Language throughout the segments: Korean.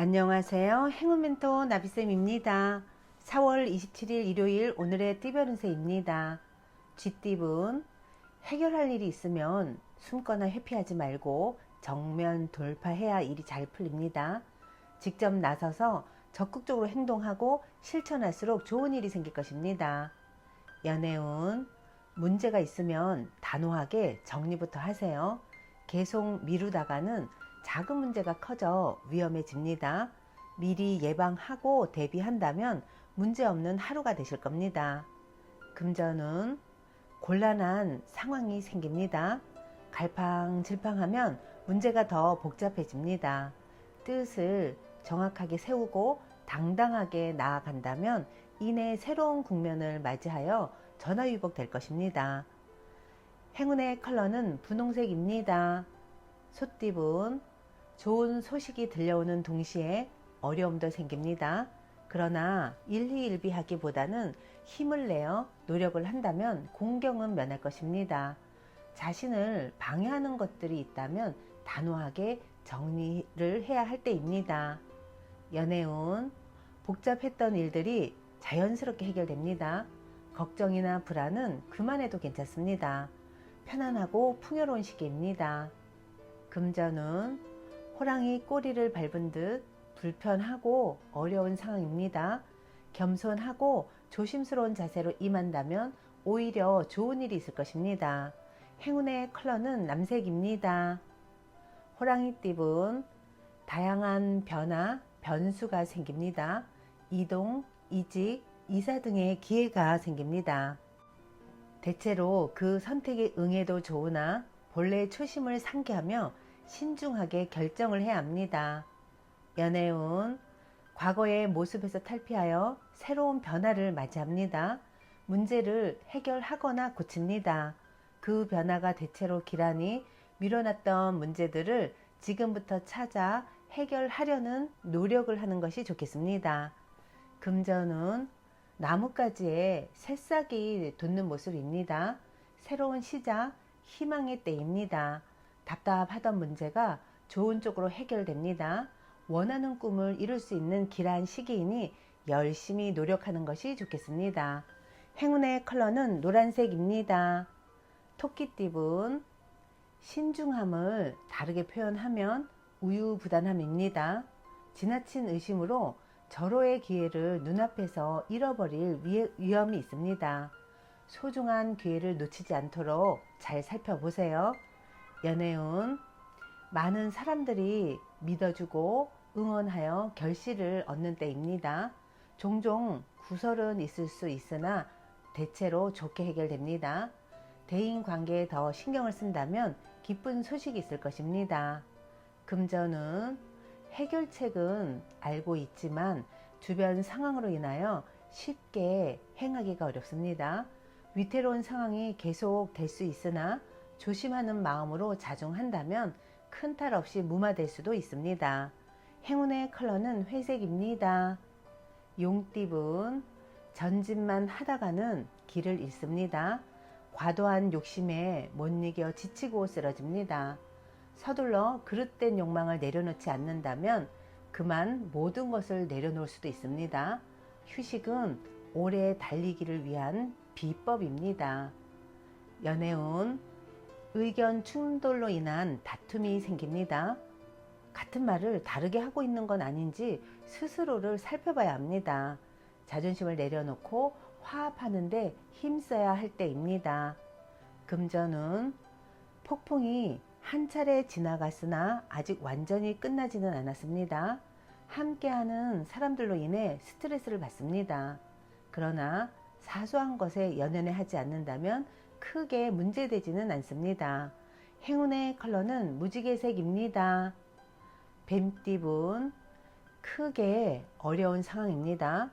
안녕하세요. 행운멘토 나비쌤입니다. 4월 27일 일요일 오늘의 띠별 운세입니다. 쥐띠분, 해결할 일이 있으면 숨거나 회피하지 말고 정면 돌파해야 일이 잘 풀립니다. 직접 나서서 적극적으로 행동하고 실천할수록 좋은 일이 생길 것입니다. 연애운, 문제가 있으면 단호하게 정리부터 하세요. 계속 미루다가는 작은 문제가 커져 위험해집니다. 미리 예방하고 대비한다면 문제없는 하루가 되실 겁니다. 금전은 곤란한 상황이 생깁니다. 갈팡질팡하면 문제가 더 복잡해집니다. 뜻을 정확하게 세우고 당당하게 나아간다면 이내 새로운 국면을 맞이하여 전화위복 될 것입니다. 행운의 컬러는 분홍색입니다. 소띠분, 좋은 소식이 들려오는 동시에 어려움도 생깁니다. 그러나 일희일비하기보다는 힘을 내어 노력을 한다면 공경은 면할 것입니다. 자신을 방해하는 것들이 있다면 단호하게 정리를 해야 할 때입니다. 연애운, 복잡했던 일들이 자연스럽게 해결됩니다. 걱정이나 불안은 그만해도 괜찮습니다. 편안하고 풍요로운 시기입니다. 금전은 호랑이 꼬리를 밟은 듯 불편하고 어려운 상황입니다. 겸손하고 조심스러운 자세로 임한다면 오히려 좋은 일이 있을 것입니다. 행운의 컬러는 남색입니다. 호랑이띠분, 다양한 변화, 변수가 생깁니다. 이동, 이직, 이사 등의 기회가 생깁니다. 대체로 그 선택에 응해도 좋으나 본래의 초심을 상기하며 신중하게 결정을 해야 합니다. 연애운, 과거의 모습에서 탈피하여 새로운 변화를 맞이합니다. 문제를 해결하거나 고칩니다. 그 변화가 대체로 기란히 밀어놨던 문제들을 지금부터 찾아 해결하려는 노력을 하는 것이 좋겠습니다. 금전은 나뭇가지에 새싹이 돋는 모습입니다. 새로운 시작, 희망의 때입니다. 답답하던 문제가 좋은 쪽으로 해결됩니다. 원하는 꿈을 이룰 수 있는 길한 시기이니 열심히 노력하는 것이 좋겠습니다. 행운의 컬러는 노란색입니다. 토끼띠분, 신중함을 다르게 표현하면 우유부단함입니다. 지나친 의심으로 절호의 기회를 눈앞에서 잃어버릴 위험이 있습니다. 소중한 기회를 놓치지 않도록 잘 살펴보세요. 연애운, 많은 사람들이 믿어주고 응원하여 결실을 얻는 때입니다. 종종 구설은 있을 수 있으나 대체로 좋게 해결됩니다. 대인 관계에 더 신경을 쓴다면 기쁜 소식이 있을 것입니다. 금전은 해결책은 알고 있지만 주변 상황으로 인하여 쉽게 행하기가 어렵습니다. 위태로운 상황이 계속 될 수 있으나 조심하는 마음으로 자중한다면 큰 탈 없이 무마될 수도 있습니다. 행운의 컬러는 회색입니다. 용띠분, 전진만 하다가는 길을 잃습니다. 과도한 욕심에 못 이겨 지치고 쓰러집니다. 서둘러 그릇된 욕망을 내려놓지 않는다면 그만 모든 것을 내려놓을 수도 있습니다. 휴식은 오래 달리기를 위한 비법입니다. 연애운, 의견 충돌로 인한 다툼이 생깁니다. 같은 말을 다르게 하고 있는 건 아닌지 스스로를 살펴봐야 합니다. 자존심을 내려놓고 화합하는데 힘써야 할 때입니다. 금전은 폭풍이 한 차례 지나갔으나 아직 완전히 끝나지는 않았습니다. 함께하는 사람들로 인해 스트레스를 받습니다. 그러나 사소한 것에 연연해 하지 않는다면 크게 문제되지는 않습니다. 행운의 컬러는 무지개색입니다. 뱀띠분, 크게 어려운 상황입니다.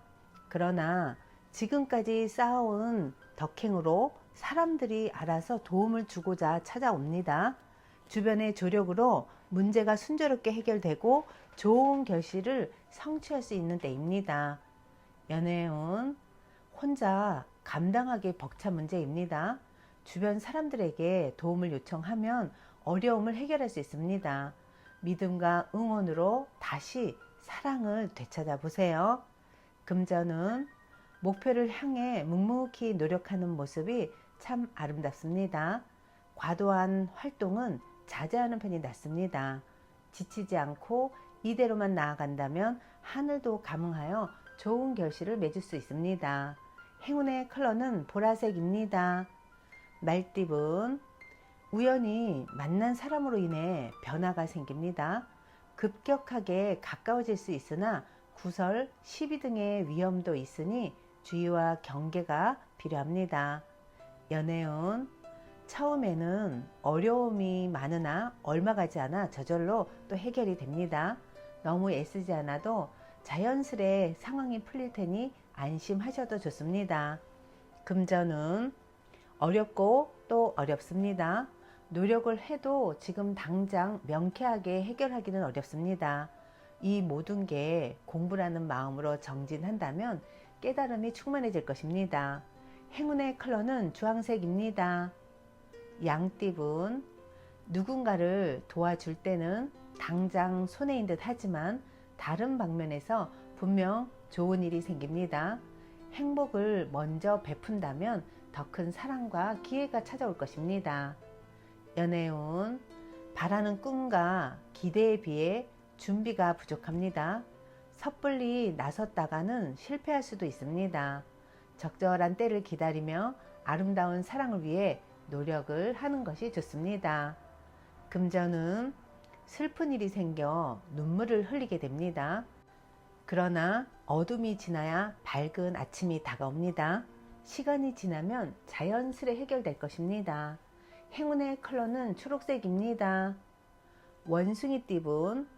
그러나 지금까지 쌓아온 덕행으로 사람들이 알아서 도움을 주고자 찾아옵니다. 주변의 조력으로 문제가 순조롭게 해결되고 좋은 결실을 성취할 수 있는 때입니다. 연애운, 혼자 감당하기 벅찬 문제입니다. 주변 사람들에게 도움을 요청하면 어려움을 해결할 수 있습니다. 믿음과 응원으로 다시 사랑을 되찾아 보세요. 금전은 목표를 향해 묵묵히 노력하는 모습이 참 아름답습니다. 과도한 활동은 자제하는 편이 낫습니다. 지치지 않고 이대로만 나아간다면 하늘도 감응하여 좋은 결실을 맺을 수 있습니다. 행운의 컬러는 보라색입니다. 말띠분, 우연히 만난 사람으로 인해 변화가 생깁니다. 급격하게 가까워질 수 있으나 구설, 시비 등의 위험도 있으니 주의와 경계가 필요합니다. 연애운, 처음에는 어려움이 많으나 얼마 가지 않아 저절로 또 해결이 됩니다. 너무 애쓰지 않아도 자연스레 상황이 풀릴 테니 안심하셔도 좋습니다. 금전은 어렵고 또 어렵습니다. 노력을 해도 지금 당장 명쾌하게 해결하기는 어렵습니다. 이 모든 게 공부라는 마음으로 정진한다면 깨달음이 충만해질 것입니다. 행운의 컬러는 주황색입니다. 양띠분, 누군가를 도와줄 때는 당장 손해인 듯 하지만 다른 방면에서 분명 좋은 일이 생깁니다. 행복을 먼저 베푼다면 더 큰 사랑과 기회가 찾아올 것입니다. 연애운, 바라는 꿈과 기대에 비해 준비가 부족합니다. 섣불리 나섰다가는 실패할 수도 있습니다. 적절한 때를 기다리며 아름다운 사랑을 위해 노력을 하는 것이 좋습니다. 금전은 슬픈 일이 생겨 눈물을 흘리게 됩니다. 그러나 어둠이 지나야 밝은 아침이 다가옵니다. 시간이 지나면 자연스레 해결될 것입니다. 행운의 컬러는 초록색입니다. 원숭이띠분,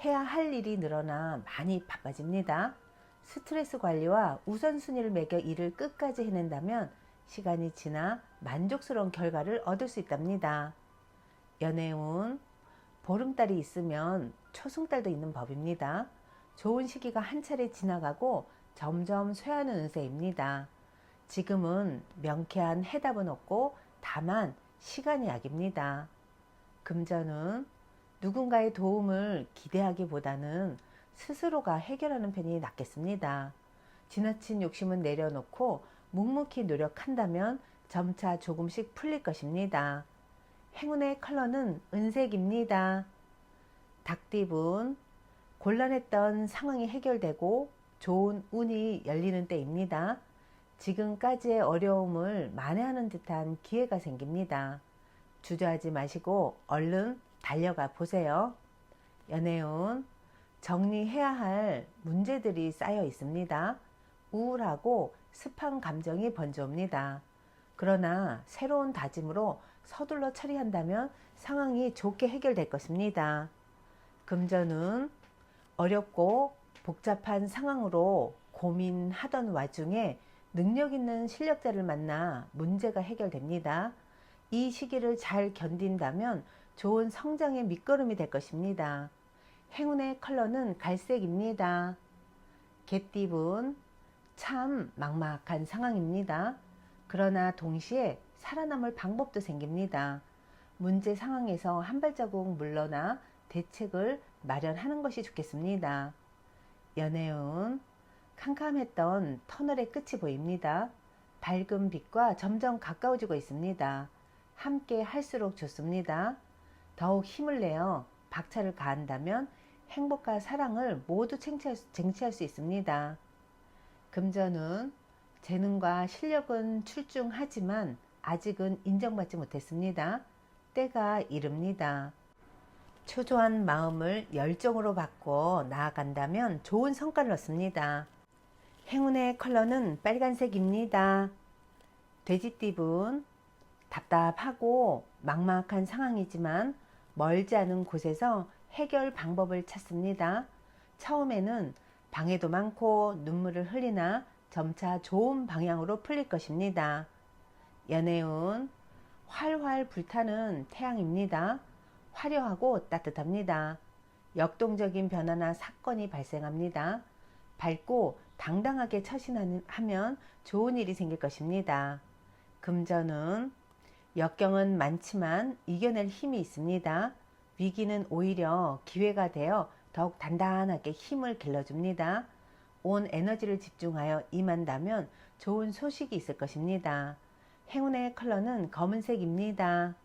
해야 할 일이 늘어나 많이 바빠집니다. 스트레스 관리와 우선순위를 매겨 일을 끝까지 해낸다면 시간이 지나 만족스러운 결과를 얻을 수 있답니다. 연애운, 보름달이 있으면 초승달도 있는 법입니다. 좋은 시기가 한 차례 지나가고 점점 쇠하는 운세입니다. 지금은 명쾌한 해답은 없고 다만 시간이 약입니다. 금전은 누군가의 도움을 기대하기보다는 스스로가 해결하는 편이 낫겠습니다. 지나친 욕심은 내려놓고 묵묵히 노력한다면 점차 조금씩 풀릴 것입니다. 행운의 컬러는 은색입니다. 닭띠분, 곤란했던 상황이 해결되고 좋은 운이 열리는 때입니다. 지금까지의 어려움을 만회하는 듯한 기회가 생깁니다. 주저하지 마시고 얼른 달려가 보세요. 연애운, 정리해야 할 문제들이 쌓여 있습니다. 우울하고 습한 감정이 번져옵니다. 그러나 새로운 다짐으로 서둘러 처리한다면 상황이 좋게 해결될 것입니다. 금전은 어렵고 복잡한 상황으로 고민하던 와중에 능력 있는 실력자를 만나 문제가 해결됩니다. 이 시기를 잘 견딘다면 좋은 성장의 밑거름이 될 것입니다. 행운의 컬러는 갈색입니다. 개띠분, 참 막막한 상황입니다. 그러나 동시에 살아남을 방법도 생깁니다. 문제 상황에서 한 발자국 물러나 대책을 마련하는 것이 좋겠습니다. 연애운, 캄캄했던 터널의 끝이 보입니다. 밝은 빛과 점점 가까워지고 있습니다. 함께 할수록 좋습니다. 더욱 힘을 내어 박차를 가한다면 행복과 사랑을 모두 쟁취할 수 있습니다. 금전은 재능과 실력은 출중하지만 아직은 인정받지 못했습니다. 때가 이릅니다. 초조한 마음을 열정으로 바꿔 나아간다면 좋은 성과를 얻습니다. 행운의 컬러는 빨간색입니다. 돼지띠분, 답답하고 막막한 상황이지만 멀지 않은 곳에서 해결 방법을 찾습니다. 처음에는 방해도 많고 눈물을 흘리나 점차 좋은 방향으로 풀릴 것입니다. 연애운, 활활 불타는 태양입니다. 화려하고 따뜻합니다. 역동적인 변화나 사건이 발생합니다. 밝고 당당하게 처신하면 좋은 일이 생길 것입니다. 금전은 역경은 많지만 이겨낼 힘이 있습니다. 위기는 오히려 기회가 되어 더욱 단단하게 힘을 길러줍니다. 온 에너지를 집중하여 임한다면 좋은 소식이 있을 것입니다. 행운의 컬러는 검은색입니다.